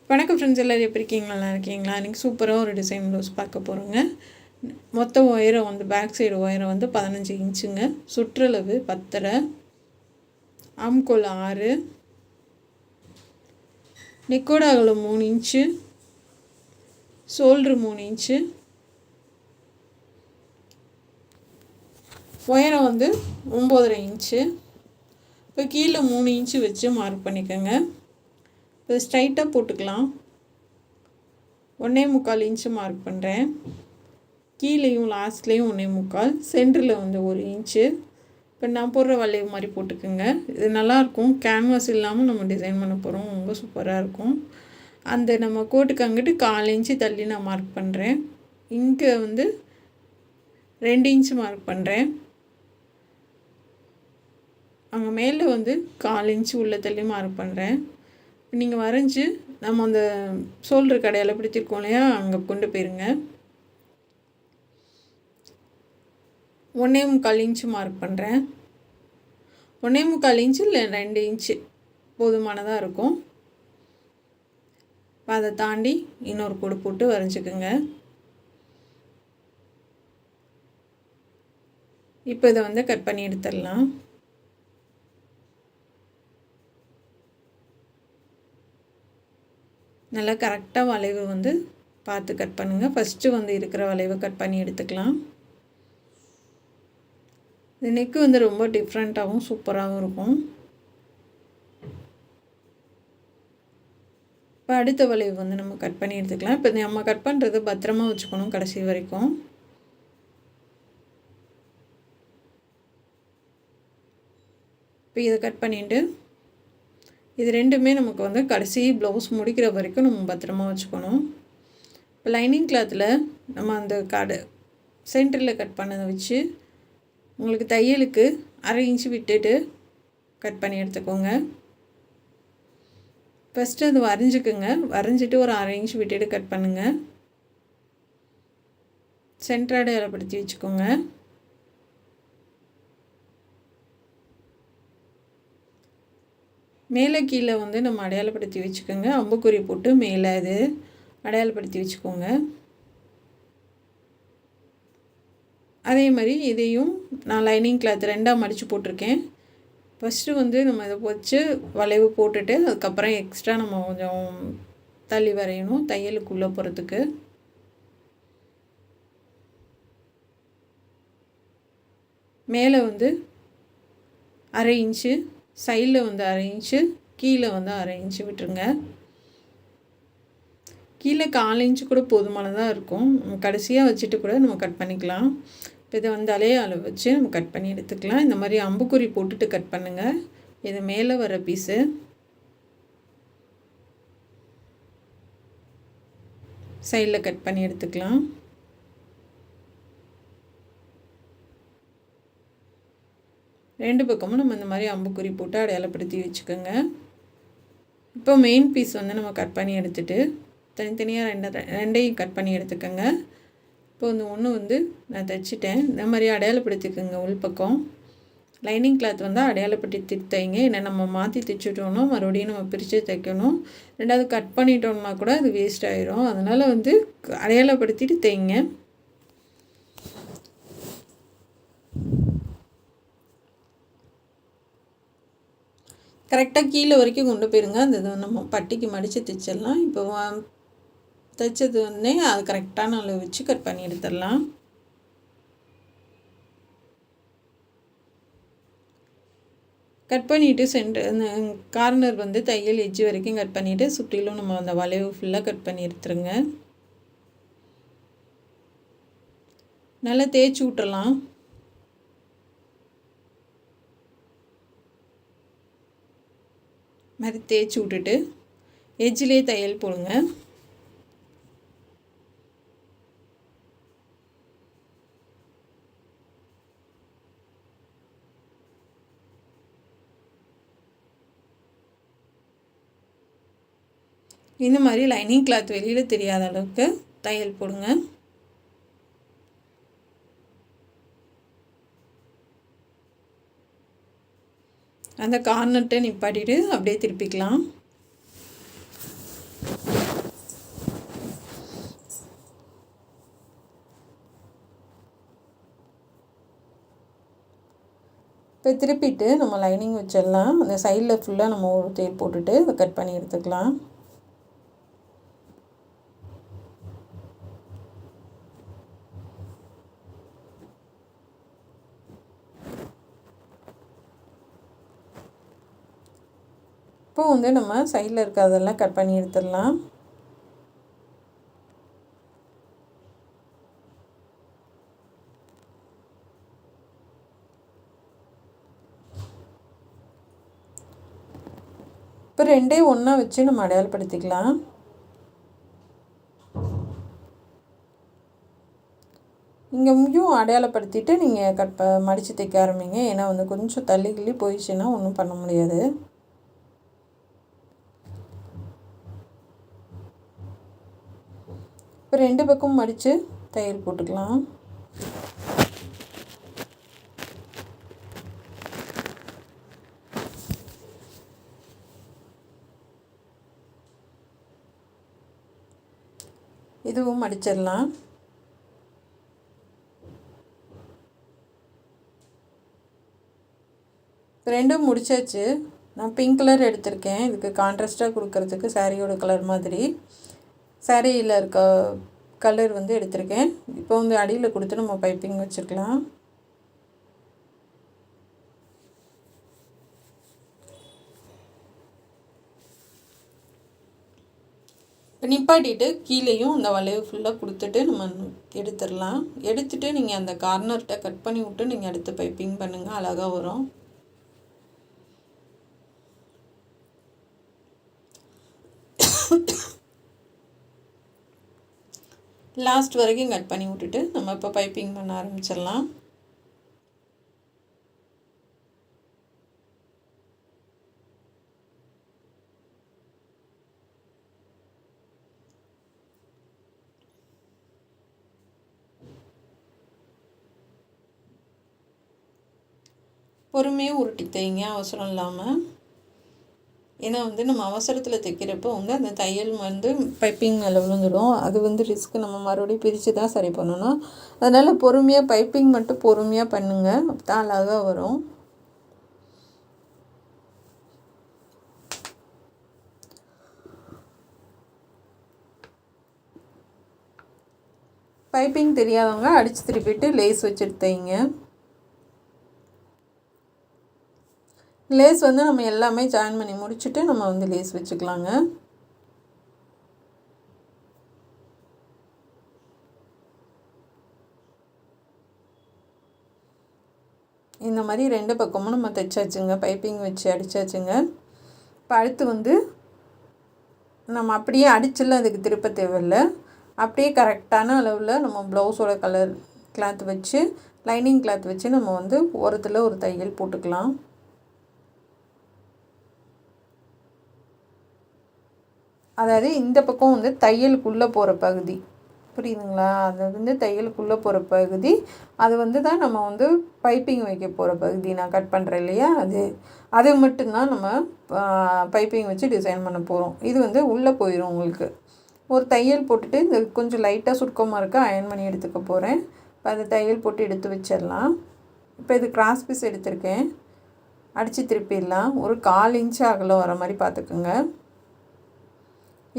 வணக்கம் ஃப்ரெண்ட்ஸ், எல்லோரும் எப்படி இருக்கீங்க? நல்லா இருக்கீங்களா? இன்றைக்கி சூப்பராக ஒரு டிசைன் ப்ளவுஸ் பார்க்க போகிறோங்க. மொத்த உயரம் வந்து பேக் சைடு உயரம் வந்து 15 இன்ச்சுங்க. சுற்றளவு 10.5, ஆம்கோல் 6, நெக்கோட அகலம் 3 இன்ச்சு, ஷோல்ட்ரு 3 இன்ச்சு, உயரம் வந்து 9.5 இன்ச்சு. இப்போ கீழே 3 இன்ச்சு வச்சு மார்க் பண்ணிக்கோங்க. இப்போ ஸ்ட்ரைட்டாக போட்டுக்கலாம். 1.25 இன்ச்சு மார்க் பண்ணுறேன். கீழேயும் லாஸ்ட்லேயும் 1.25, சென்டரில் வந்து 1 இன்ச்சு. இப்போ நான் போடுற வளைவு மாதிரி போட்டுக்கோங்க. இது நல்லாயிருக்கும். கேன்வாஸ் இல்லாமல் நம்ம டிசைன் பண்ண போகிறோம். ரொம்ப சூப்பராக இருக்கும். அந்த நம்ம கோட்டுக்கு அங்கிட்டு 1/4 இன்ச்சு தள்ளி நான் மார்க் பண்ணுறேன். இங்கே வந்து 2 இன்ச்சு மார்க் பண்ணுறேன். அங்கே மேலே வந்து 1/4 இன்ச்சு உள்ள தள்ளி மார்க் பண்ணுறேன். நீங்கள் வரைஞ்சி நம்ம அந்த ஷோல்டர் கடையில் பிடிச்சிருக்கோம் இல்லையா, அங்கே கொண்டு போயிருங்க. 1.25 இன்ச்சு மார்க் பண்ணுறேன். 1.25 இன்ச்சு இல்லை 2 இன்ச்சு போதுமானதாக இருக்கும். அதை தாண்டி இன்னொரு கோடு போட்டு வரைஞ்சிக்கோங்க. இப்போ இதை வந்து கட் பண்ணி எடுத்துடலாம். நல்லா கரெக்டாக வளைவு வந்து பார்த்து கட் பண்ணுங்கள். ஃபஸ்ட்டு வந்து இருக்கிற வளைவை கட் பண்ணி எடுத்துக்கலாம். இந்த நெக்கு வந்து ரொம்ப டிஃப்ரெண்ட்டாகவும் சூப்பராகவும் இருக்கும். இப்போ அடுத்த வளைவு வந்து நம்ம கட் பண்ணி எடுத்துக்கலாம். இப்போ நம்ம கட் பண்ணுறது பத்திரமா வச்சுக்கணும் கடைசி வரைக்கும். இப்போ இதை கட் பண்ணிவிட்டு இது ரெண்டுமே நமக்கு வந்து கடைசி ப்ளவுஸ் முடிக்கிற வரைக்கும் நம்ம பத்திரமா வச்சுக்கணும். இப்போ லைனிங் கிளாத்தில் நம்ம அந்த சென்டரில் கட் பண்ணதை வச்சு உங்களுக்கு தையலுக்கு 1/2 இன்ச்சு விட்டுட்டு கட் பண்ணி எடுத்துக்கோங்க. ஃபஸ்ட்டு அது வரைஞ்சிக்குங்க. வரைஞ்சிட்டு ஒரு 1/2 இன்ச்சு விட்டுட்டு கட் பண்ணுங்கள். சென்டர் அடையாளப்படுத்தி வச்சுக்கோங்க. மேலே கீழே வந்து நம்ம அடையாளப்படுத்தி வச்சுக்கோங்க. அம்புக்குறி போட்டு மேலே இது அடையாளப்படுத்தி வச்சுக்கோங்க. அதே மாதிரி இதையும் நான் லைனிங் கிளாத் 2ஆக மடித்து போட்டிருக்கேன். ஃபஸ்ட்டு வந்து நம்ம இதை வச்சு வளைவு போட்டுட்டு அதுக்கப்புறம் எக்ஸ்ட்ரா நம்ம கொஞ்சம் தள்ளி வரையணும் தையலுக்குள்ளே போகிறதுக்கு. மேலே வந்து 1/2 இன்ச்சு, சைடில் வந்து 1/2 இன்ச்சு, கீழே வந்து 1/2 இன்ச்சு விட்டுருங்க. கீழே 1/4 இன்ச்சு கூட போதுமானதாக இருக்கும். நம்ம கடைசியாக வச்சுட்டு கூட நம்ம கட் பண்ணிக்கலாம். இப்போ இதை வந்து அளவு வச்சு நம்ம கட் பண்ணி எடுத்துக்கலாம். இந்த மாதிரி அம்புக்குறி போட்டுட்டு கட் பண்ணுங்கள். இது மேலே வர பீஸு. சைடில் கட் பண்ணி எடுத்துக்கலாம். ரெண்டு பக்கமும் நம்ம இந்த மாதிரி அம்புக்குறி போட்டு அடையாளப்படுத்தி வச்சுக்கோங்க. இப்போ மெயின் பீஸ் வந்து நம்ம கட் பண்ணி எடுத்துகிட்டு தனித்தனியாக ரெண்டையும் கட் பண்ணி எடுத்துக்கோங்க. இப்போ இந்த ஒன்று வந்து நான் தைச்சிட்டேன். இந்த மாதிரி அடையாளப்படுத்திக்கோங்க. உள்பக்கம் லைனிங் கிளாத் வந்து அடையாளப்படுத்தி தைங்க. ஏன்னா நம்ம மாற்றி தைச்சிட்டோம்னா மறுபடியும் நம்ம பிரித்து தைக்கணும். ரெண்டாவது கட் பண்ணிட்டோம்னா கூட அது வேஸ்ட் ஆகிரும். அதனால் வந்து அடையாளப்படுத்திட்டு தைங்க. கரெக்டாக கீழே வரைக்கும் கொண்டு போயிருங்க. அந்த இதை நம்ம பட்டிக்கு மடித்து தைச்சிடலாம். இப்போ தைச்சது வந்து அது கரெக்டான அளவு வச்சு கட் பண்ணி எடுத்துடலாம். கட் பண்ணிவிட்டு இந்த கார்னர் வந்து தையல் எட்ஜ் வரைக்கும் கட் பண்ணிவிட்டு சுற்றிலும் நம்ம அந்த வளைவு ஃபுல்லாக கட் பண்ணி எடுத்துருங்க. நல்லா தேய்ச்சி விட்டுறலாம். மாதிரி தேய்ச்சி விட்டுட்டு எட்ஜிலே தையல் போடுங்க. இந்த மாதிரி லைனிங் கிளாத் வெளியில் தெரியாத அளவுக்கு தையல் போடுங்க. அந்த கார்னர்கிட்ட நிப்பாட்டிட்டு அப்படியே திருப்பிக்கலாம். இப்போ திருப்பிட்டு நம்ம லைனிங் வச்சிடலாம். அந்த சைடில் ஃபுல்லாக நம்ம ஒரு தையல் போட்டுட்டு அதை கட் பண்ணி எடுத்துக்கலாம். இப்போ வந்து நம்ம சைடில் இருக்கிறதெல்லாம் கட் பண்ணி எடுத்துடலாம். இப்போ ரெண்டையும் ஒன்றா வச்சு நம்ம அடையாளப்படுத்திக்கலாம். இங்கேயும் அடையாளப்படுத்திட்டு நீங்கள் மடித்து தைக்க ஆரம்பிங்க. ஏன்னா வந்து கொஞ்சம் தள்ளி கிள்ளி போயிடுச்சுன்னா ஒன்றும் பண்ண முடியாது. இப்போ 2 பக்கமும் மடித்து தையல் போட்டுக்கலாம். இதுவும் மடிச்சிடலாம். ரெண்டும் முடிச்சாச்சு. நான் பிங்க் கலர் எடுத்திருக்கேன். இதுக்கு கான்ட்ராஸ்ட்டாக கொடுக்கறதுக்கு சாரியோட கலர் மாதிரி சாரியில் இருக்க கலர் வந்து எடுத்திருக்கேன். இப்போ வந்து அடியில் கொடுத்து நம்ம பைப்பிங் வச்சுக்கலாம். நிப்பாட்டிட்டு கீழேயும் அந்த வளைவு ஃபுல்லாக கொடுத்துட்டு நம்ம எடுத்துடலாம். எடுத்துகிட்டு நீங்கள் அந்த கார்னர்கிட்ட கட் பண்ணி விட்டு நீங்கள் அடுத்து பைப்பிங் பண்ணுங்கள், அழகாக வரும். லாஸ்ட் வரைக்கும் கட் பண்ணி விட்டுட்டு நம்ம இப்போ பைப்பிங் பண்ண ஆரம்பிச்சிடலாம். பொறுமையாக உருட்டி தைங்க, அவசரம் இல்லாமல். ஏன்னா வந்து நம்ம அவசரத்தில் தைக்கிறப்போ வந்து அந்த தையல் வந்து பைப்பிங் மேலே விழுந்துடும். அது வந்து ரிஸ்க்கு. நம்ம மறுபடியும் பிரித்து தான் சரி பண்ணணும். அதனால் பொறுமையாக பைப்பிங் மட்டும் பொறுமையாக பண்ணுங்கள், அப்போ தான் அழகாக வரும். பைப்பிங் தெரியாதவங்க அடித்து திருப்பிட்டு லேஸ் வச்சுட்டு தைங்க. லேஸ் வந்து நம்ம எல்லாமே ஜாயின் பண்ணி முடிச்சுட்டு நம்ம வந்து லேஸ் வச்சுக்கலாங்க. இந்த மாதிரி 2 பக்கமும் நம்ம தைச்சாச்சுங்க, பைப்பிங் வச்சு அடித்தாச்சுங்க. இப்போ அடுத்து வந்து நம்ம அப்படியே அடிச்செல்லாம் அதுக்கு திருப்ப தேவையில்லை. அப்படியே கரெக்டான அளவில் நம்ம ப்ளவுஸோட கலர் கிளாத் வச்சு லைனிங் கிளாத் வச்சு நம்ம வந்து ஓரத்தில் ஒரு தையல் போட்டுக்கலாம். அதாவது இந்த பக்கம் வந்து தையலுக்குள்ளே போகிற பகுதி, புரியுதுங்களா? அது வந்து தையலுக்குள்ளே போகிற பகுதி, அது வந்து தான் நம்ம வந்து பைப்பிங் வைக்க போகிற பகுதி. நான் கட் பண்ணுறேன் இல்லையா, அது மட்டும்தான் நம்ம பைப்பிங் வச்சு டிசைன் பண்ண போகிறோம். இது வந்து உள்ளே போயிடும் உங்களுக்கு. ஒரு தையல் போட்டுட்டு இந்த கொஞ்சம் லைட்டாக சுருக்கமாக இருக்க அயன் பண்ணி எடுத்துக்க போகிறேன். இப்போ அந்த தையல் போட்டு எடுத்து வச்சிடலாம். இப்போ இது கிராஸ் பீஸ் எடுத்திருக்கேன், அடித்து திருப்பிடலாம். ஒரு 1/4 இன்ச்சு அகலம் வர மாதிரி பார்த்துக்குங்க.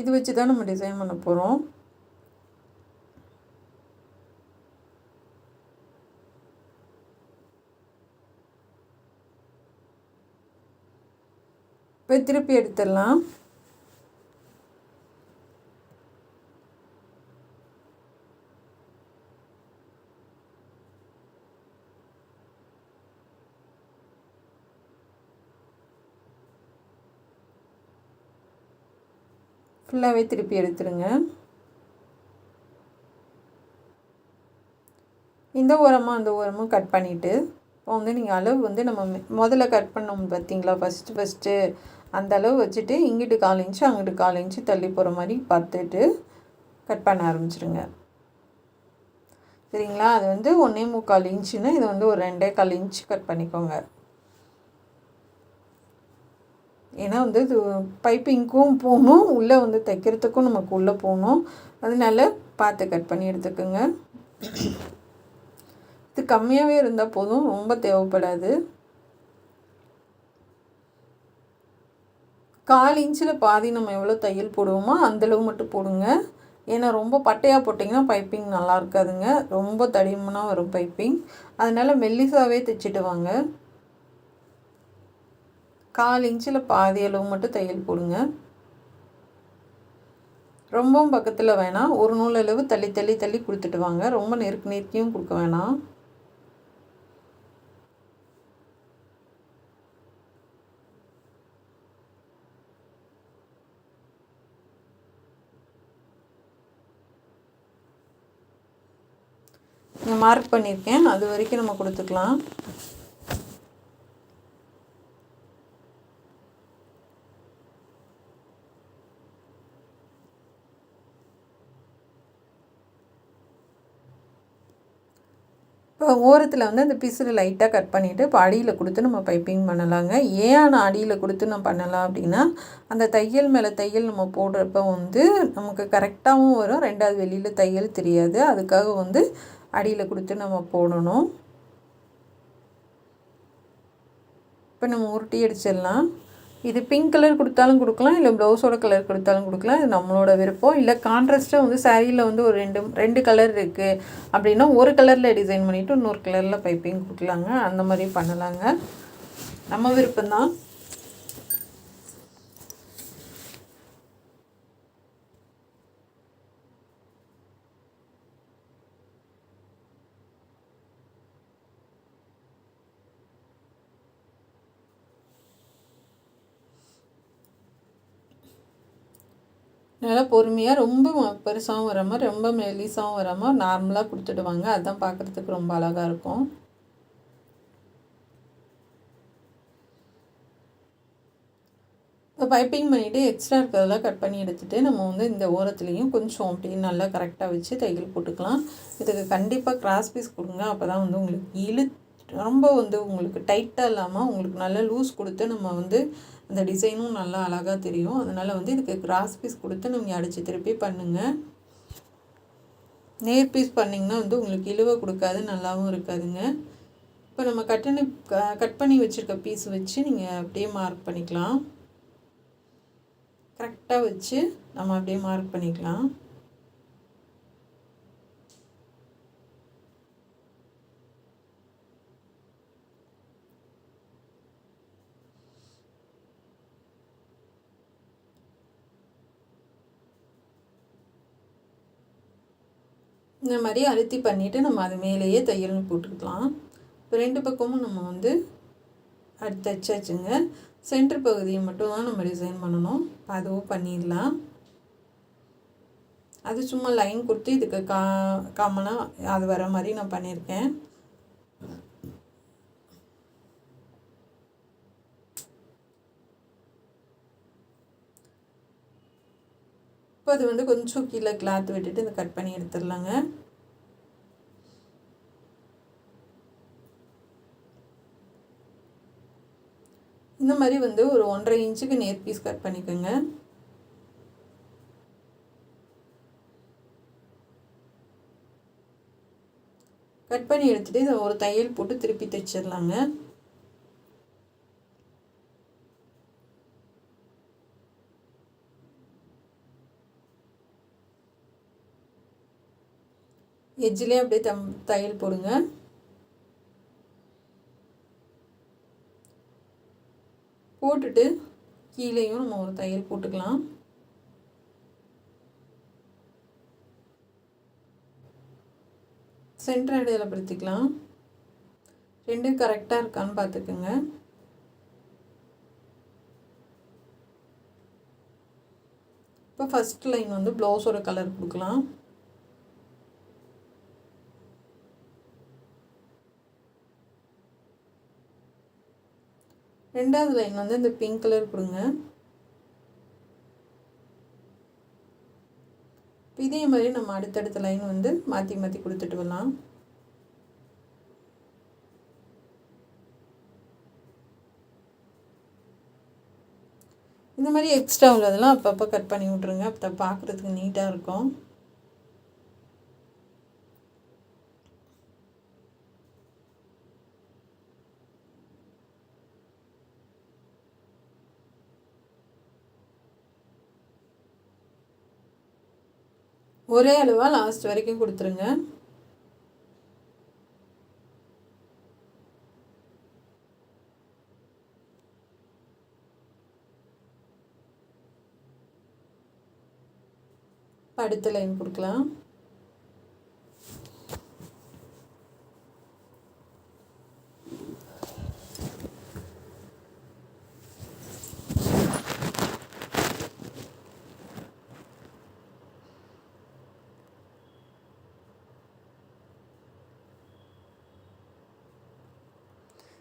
இது வச்சு தான் நம்ம டிசைன் பண்ண போகிறோம். இப்போ திருப்பி எடுத்துடலாம். ஃபுல்லாகவே திருப்பி எடுத்துருங்க. இந்த ஓரமாக அந்த ஓரமும் கட் பண்ணிவிட்டு இப்போ வந்து நீங்கள் அளவு வந்து நம்ம முதல்ல கட் பண்ணோம் பார்த்தீங்களா, ஃபஸ்ட்டு அந்த அளவு வச்சுட்டு இங்கிட்டு 1/4 இன்ச்சு அங்கிட்டு 1/4 இன்ச்சு தள்ளி போகிற மாதிரி பார்த்துட்டு கட் பண்ண ஆரம்பிச்சிருங்க. சரிங்களா? அது வந்து 1.25 இன்ச்சுன்னா இது வந்து ஒரு 2.25 இன்ச்சு கட் பண்ணிக்கோங்க. ஏன்னா வந்து இது பைப்பிங்க்கும் போகணும், உள்ளே வந்து தைக்கிறதுக்கும் நமக்கு உள்ளே போகணும். அதனால பார்த்து கட் பண்ணி எடுத்துக்கோங்க. இது கம்மியாகவே இருந்தால் போதும், ரொம்ப தேவைப்படாது. 1/4 இன்ச்சில் பாதி நம்ம எவ்வளோ தையல் போடுவோமோ அந்தளவு மட்டும் போடுங்க. ஏன்னா ரொம்ப பட்டையாக போட்டிங்கன்னா பைப்பிங் நல்லா இருக்காதுங்க, ரொம்ப தடிமனாக வரும் பைப்பிங். அதனால் மெல்லிசாவே தைச்சிட்டு வாங்க. 1/4 இன்ச்சில் பாதி அளவு மட்டும் தையல் போடுங்க. ரொம்பவும் பக்கத்தில் வேணாம், ஒரு நூல் அளவு தள்ளி தள்ளி தள்ளி கொடுத்துட்டு வாங்க. ரொம்ப நெருக்கியும் கொடுக்க வேணாம். நான் மார்க் பண்ணியிருக்கேன், அது வரைக்கும் நம்ம கொடுத்துக்கலாம். இப்போ ஓரத்தில் வந்து அந்த பீஸில் லைட்டாக கட் பண்ணிவிட்டு இப்போ அடியில் கொடுத்து நம்ம பைப்பிங் பண்ணலாங்க. ஏன் நான் அடியில் கொடுத்து நான் பண்ணலாம் அப்படின்னா, அந்த தையல் மேலே தையல் நம்ம போடுறப்ப வந்து நமக்கு கரெக்டாகவும் வரும், 2வது வெளியில் தையல் தெரியாது. அதுக்காக வந்து அடியில் கொடுத்து நம்ம போடணும். இப்போ நம்ம உருட்டி அடிச்சிடலாம். இது பிங்க் கலர் கொடுத்தாலும் கொடுக்கலாம், இல்லை ப்ளவுஸோட கலர் கொடுத்தாலும் கொடுக்கலாம். இது நம்மளோட விருப்பம். இல்லை கான்ட்ராஸ்ட்டாக வந்து சாரியில் வந்து ஒரு ரெண்டு கலர் இருக்குது அப்படின்னா ஒரு கலரில் டிசைன் பண்ணிவிட்டு இன்னொரு கலரில் பைப்பிங் கொடுக்கலாங்க. அந்த மாதிரி பண்ணலாங்க, நம்ம விருப்பம்தான். நல்லா பொறுமையாக, ரொம்ப பெருசாகவும் வராமல் ரொம்ப மெலிசாகவும் வராமல் நார்மலாக கொடுத்துடுவாங்க. அதுதான் பார்க்குறதுக்கு ரொம்ப அழகாக இருக்கும். இப்போ பைப்பிங் பண்ணிவிட்டு எக்ஸ்ட்ரா இருக்கிறதெல்லாம் கட் பண்ணி எடுத்துகிட்டு நம்ம வந்து இந்த ஓரத்துலேயும் கொஞ்சம் அப்படியே நல்லா கரெக்டாக வச்சு தையல் போட்டுக்கலாம். இதுக்கு கண்டிப்பாக கிராஸ் பீஸ் கொடுங்க. அப்போ தான் வந்து உங்களுக்கு ரொம்ப வந்து உங்களுக்கு டைட்டாக இல்லாமல் உங்களுக்கு நல்லா லூஸ் கொடுத்து நம்ம வந்து அந்த டிசைனும் நல்லா அழகாக தெரியும். அதனால் வந்து இதுக்கு கிராஸ் பீஸ் கொடுத்து நீங்கள் அடித்து திருப்பி பண்ணுங்கள். நேர் பீஸ் பண்ணிங்கன்னா வந்து உங்களுக்கு இழுவை கொடுக்காது, நல்லாவும் இருக்காதுங்க. இப்போ நம்ம கட் பண்ணி வச்சுருக்க பீஸ் வச்சு நீங்கள் அப்படியே மார்க் பண்ணிக்கலாம். கரெக்டாக வச்சு நம்ம அப்படியே மார்க் பண்ணிக்கலாம். இந்த மாதிரி அழுத்தி பண்ணிவிட்டு நம்ம அது மேலேயே தையல் போட்டுக்கலாம். இப்போ 2 பக்கமும் நம்ம வந்து தைச்சாச்சுங்க. சென்டர் பகுதியை மட்டும் தான் நம்ம டிசைன் பண்ணணும். அதுவும் பண்ணிடலாம். அது சும்மா லைன் கொடுத்து இதுக்கு காமனாக அது வர மாதிரி நான் பண்ணியிருக்கேன். இப்போ அது வந்து கொஞ்சம் கீழே கிளாத் விட்டுட்டு இதை கட் பண்ணி எடுத்துடலாங்க. இந்த மாதிரி வந்து ஒரு 1.5 இன்ச்சுக்கு நேர் பீஸ் கட் பண்ணிக்கோங்க. கட் பண்ணி எடுத்துகிட்டு இதை ஒரு தையல் போட்டு திருப்பி தைச்சிடலாங்க. எட்ஜிலே அப்படியே தையல் போடுங்க. போட்டுட்டு கீழேயும் நம்ம ஒரு தையல் போட்டுக்கலாம். சென்டர் அடையாளப்படுத்திக்கலாம். ரெண்டும் கரெக்டாக இருக்கான்னு பார்த்துக்குங்க. இப்போ ஃபஸ்ட் லைன் வந்து ப்ளவுஸோட கலர் கொடுக்கலாம். ரெண்டாவது லைன் வந்து இந்த பிங்க் கலர் கொடுங்க. இதே மாதிரி நம்ம அடுத்தடுத்த லைன் வந்து மாற்றி மாற்றி கொடுத்துட்டு வரலாம். இந்த மாதிரி எக்ஸ்ட்ரா உள்ளதெல்லாம் அப்பப்போ கட் பண்ணி விட்ருங்க. அப்போ பார்க்குறதுக்கு நீட்டாக இருக்கும். ஒரே அளவாக லாஸ்ட் வரைக்கும் கொடுத்துருங்க. அடுத்த லைன் கொடுக்கலாம்.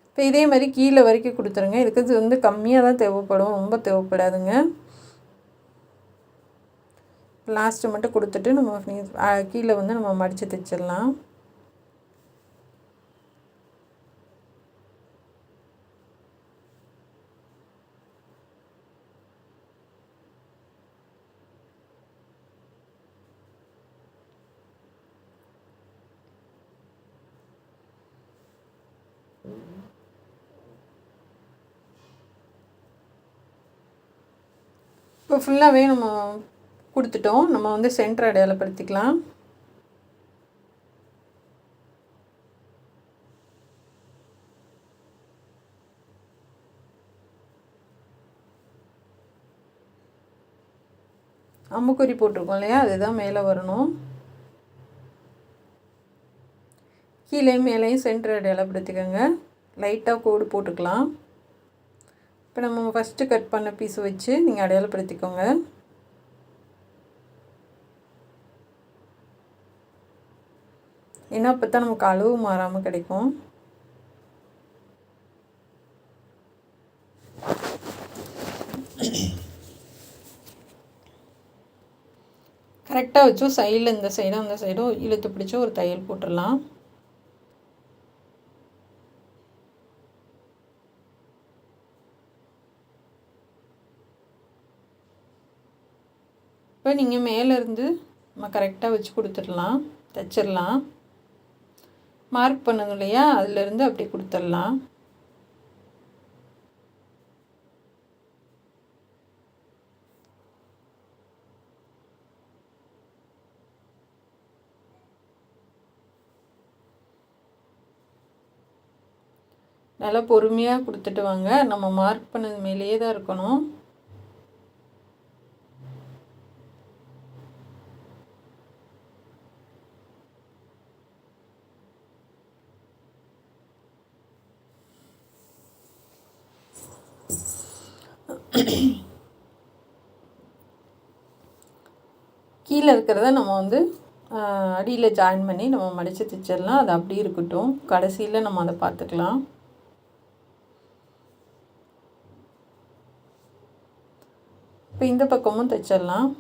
இப்போ இதே மாதிரி கீழே வரைக்கும் கொடுத்துருங்க. இதுக்கு கம்மியாக தான் தேவைப்படும், ரொம்ப தேவைப்படாதுங்க. லாஸ்ட்டு மட்டும் கொடுத்துட்டு நம்ம கீழே நம்ம மடித்து தைச்சிடலாம். இப்போ ஃபுல்லாகவே நம்ம கொடுத்துட்டோம். நம்ம சென்டர் அடையாளப்படுத்திக்கலாம். அம்புக்குறி போட்டிருக்கோம் இல்லையா, அதுதான் மேலே வரணும். கீழே மேலேயும் சென்டர் அடையாளப்படுத்திக்கோங்க. லைட்டாக கோடு போட்டுக்கலாம். இப்போ நம்ம ஃபஸ்ட்டு கட் பண்ண பீஸ் வச்சு நீங்கள் அடையாளப்படுத்திக்கோங்க. ஏன்னா அப்போ தான் நமக்கு அளவு மாறாமல் கிடைக்கும். கரெக்டாக வச்சு சைடில் இந்த சைடும் அந்த சைடும் இழுத்து பிடிச்சி ஒரு தையல் போட்டுடலாம். இப்போ நீங்கள் மேலேருந்து நம்ம கரெக்டாக வச்சு கொடுத்துடலாம், தைச்சிடலாம். மார்க் பண்ணது இல்லையா, அதிலேருந்து அப்படி கொடுத்துடலாம். நல்லா பொறுமையாக கொடுத்துட்டு வாங்க. நம்ம மார்க் பண்ணது மேலேயே தான் இருக்கணும். கீழே இருக்கிறத நம்ம அடியில் ஜாயின் பண்ணி நம்ம மடித்து தைச்சிடலாம். அது அப்படி இருக்கட்டும், கடைசியில் நம்ம அதை பார்த்துக்கலாம். இப்போ இந்த பக்கமும் தைச்சிடலாம்.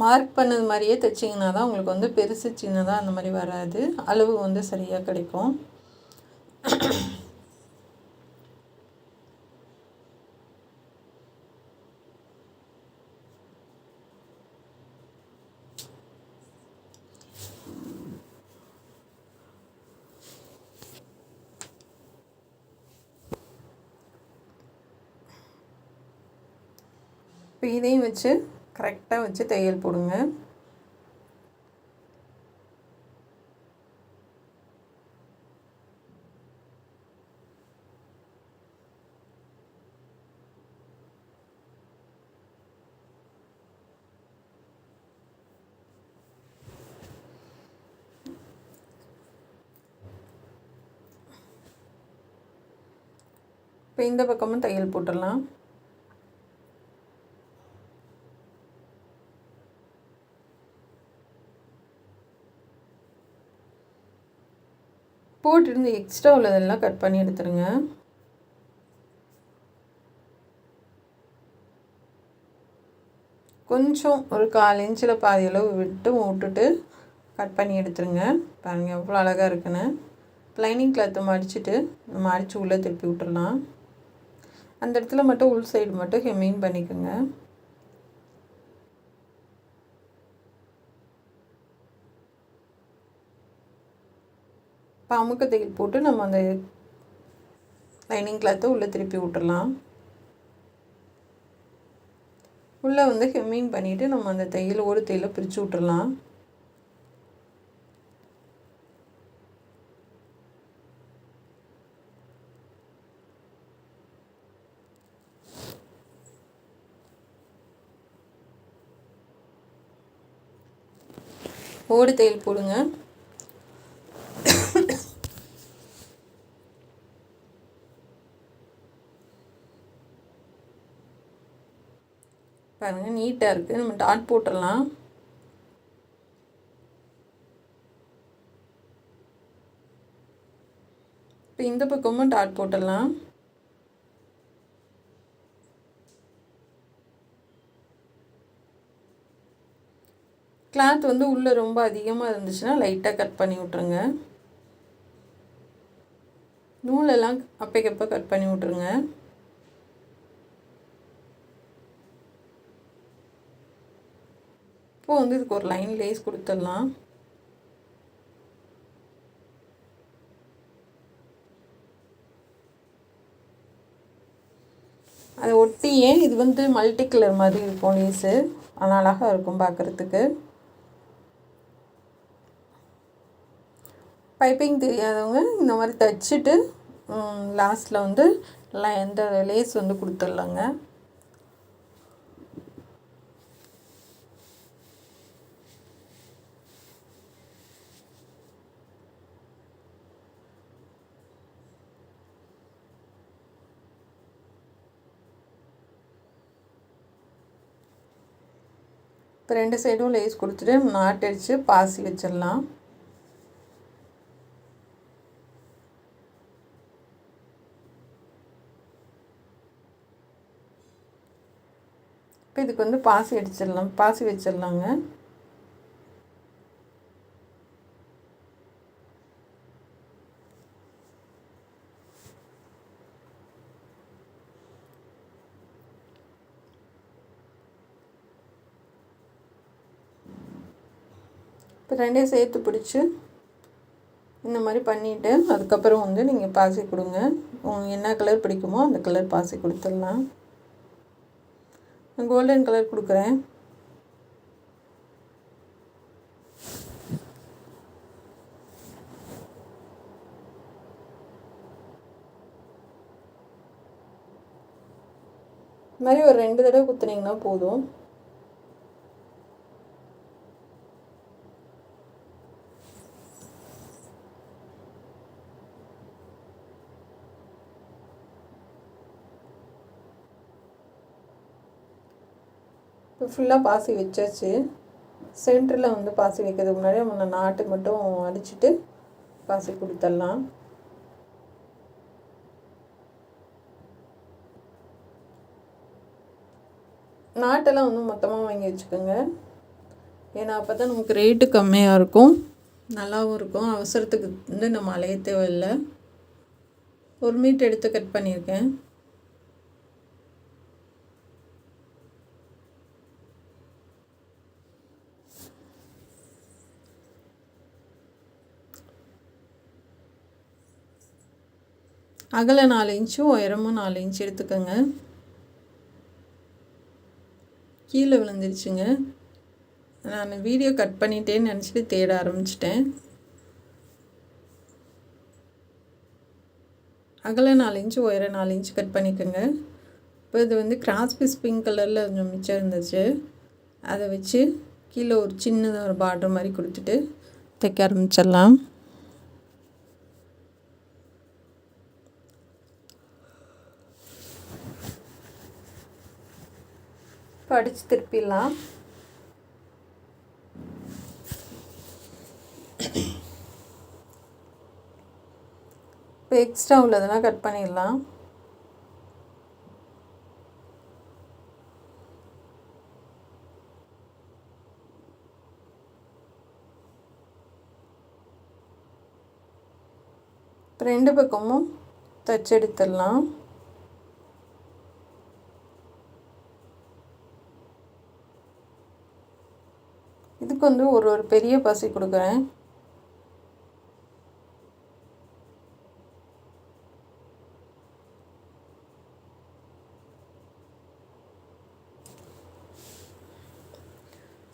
மார்க் பண்ணது மாதிரியே தைச்சிங்கன்னா தான் உங்களுக்கு பெருசு சின்னதாக அந்த மாதிரி வராது, அளவு சரியாக கிடைக்கும். இப்போ இதையும் வச்சு கரெக்டாக வச்சு தையல் போடுங்க. இப்போ இந்த பக்கமும் தையல் போட்டுடலாம். போட்டிருந்து எக்ஸ்ட்ரா உள்ளதெல்லாம் கட் பண்ணி எடுத்துருங்க. கொஞ்சம் ஒரு 1/4 இன்ச்சில் பாதி அளவு விட்டுட்டு கட் பண்ணி எடுத்துருங்க. பாருங்கள் எவ்வளோ அழகாக இருக்குன்னு. லைனிங் கிளாத்தை மடிச்சுட்டு நம்ம அடித்து உள்ளே திருப்பி விட்டுடலாம். அந்த இடத்துல மட்டும் உள் சைடு மட்டும் ஹெம்மிங் பண்ணிக்கோங்க. இப்போ அமுக்க தையல் போட்டு நம்ம அந்த லைனிங் கிளாத்தை உள்ளே திருப்பி விட்டுடலாம். உள்ளே வந்து ஹெம்மிங் பண்ணிவிட்டு நம்ம அந்த தையல் ஒரு தையலை பிரித்து விட்டுடலாம். ஓடு தையல் போடுங்க. பாருங்கள் நீட்டாக இருக்குது. நம்ம டாட் போட்டுடலாம். இப்போ இந்த பக்கமும் டாட் போட்டுடலாம். கிளாத் வந்து உள்ளே ரொம்ப அதிகமாக இருந்துச்சுன்னா லைட்டாக கட் பண்ணி விட்ருங்க. நூலெல்லாம் அப்பைக்கப்போ கட் பண்ணி விட்ருங்க. இப்போ வந்து இதுக்கு ஒரு லைன் லேஸ் கொடுத்துடலாம். அதை ஒட்டியே இது வந்து மல்டி கலர் மாதிரி இருக்கும் லேஸு, ஆனால் அழகாக இருக்கும் பார்க்குறதுக்கு. பைப்பிங் தெரியாதவங்க இந்த மாதிரி தைச்சிட்டு லாஸ்ட்டில் வந்து இந்த லேஸ் வந்து கொடுத்துடலாங்க. இப்போ 2 சைடும் லேஸ் கொடுத்துட்டு நாட் அடித்து பாசி வச்சிடலாம். இப்போ இதுக்கு வந்து பாசி வச்சிடலாங்க. இப்போ 2 சேர்த்து பிடிச்சி இந்த மாதிரி பண்ணிவிட்டு அதுக்கப்புறம் வந்து நீங்கள் பாசி கொடுங்க. உங்களுக்கு என்ன கலர் பிடிக்குமோ அந்த கலர் பாசி கொடுத்துடலாம். நான் கோல்டன் கலர் கொடுக்குறேன். இது மாதிரி ஒரு 2 தடவை குத்துனீங்கன்னா போதும். இப்போ ஃபுல்லாக பாசி வச்சாச்சு. சென்டரில் வந்து பாசி வைக்கிறதுக்கு முன்னாடி நம்ம நாட்டு மட்டும் அடிச்சுட்டு பாசி கொடுத்துடலாம். நாட்டெல்லாம் வந்து மொத்தமாக வாங்கி வச்சுக்கோங்க. ஏன்னா அப்போ தான் நமக்கு ரேட்டு கம்மியாக இருக்கும், நல்லாவும் இருக்கும். அவசரத்துக்கு வந்து நம்ம அலைய தேவையில்லை. 1 மீட்டர் எடுத்து கட் பண்ணியிருக்கேன். அகல 4 இன்ச்சும் உயரமும் 4 இன்ச்சு எடுத்துக்கோங்க. கீழே விழுந்துருச்சுங்க. நான் வீடியோ கட் பண்ணிட்டேன்னு நினச்சிட்டு தேட ஆரம்பிச்சிட்டேன். அகல 4 இன்ச்சு உயரம் 4 இன்ச்சு கட் பண்ணிக்கோங்க. இப்போ இது வந்து கிராஸ் பீஸ் பிங்க் கலரில் கொஞ்சம் மிச்சம் இருந்துச்சு, அதை வச்சு கீழே ஒரு சின்னதாக ஒரு பார்டர் மாதிரி கொடுத்துட்டு தைக்க ஆரம்பிச்சிடலாம். இப்போ அடித்து திருப்பிடலாம். இப்போ எக்ஸ்ட்ரா உள்ளதெல்லாம் கட் பண்ணிடலாம். இப்போ 2 பக்கமும் தச்சு எடுத்துடலாம். இதுக்கு வந்து ஒரு பெரிய பாசி கொடுக்குறேன்.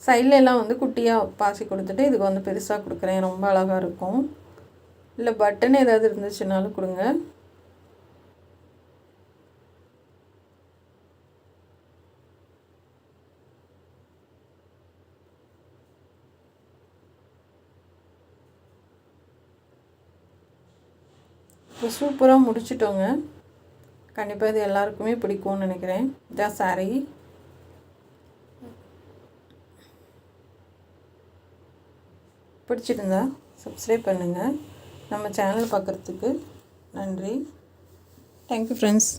சைடில் எல்லாம் வந்து குட்டியாக பாசி கொடுத்துட்டு இதுக்கு வந்து பெருசாக கொடுக்குறேன். ரொம்ப அழகாக இருக்கும். இல்லை பட்டன் ஏதாவது இருந்துச்சுனாலும் கொடுங்க. இப்போ சூப்பராக முடிச்சிட்டோங்க. கண்டிப்பாக இது எல்லாருக்குமே பிடிக்கும்னு நினைக்கிறேன். இதான் சாரீ. பிடிச்சிருந்தா சப்ஸ்கிரைப் பண்ணுங்கள். நம்ம சேனல் பார்க்குறதுக்கு நன்றி. Thank you friends.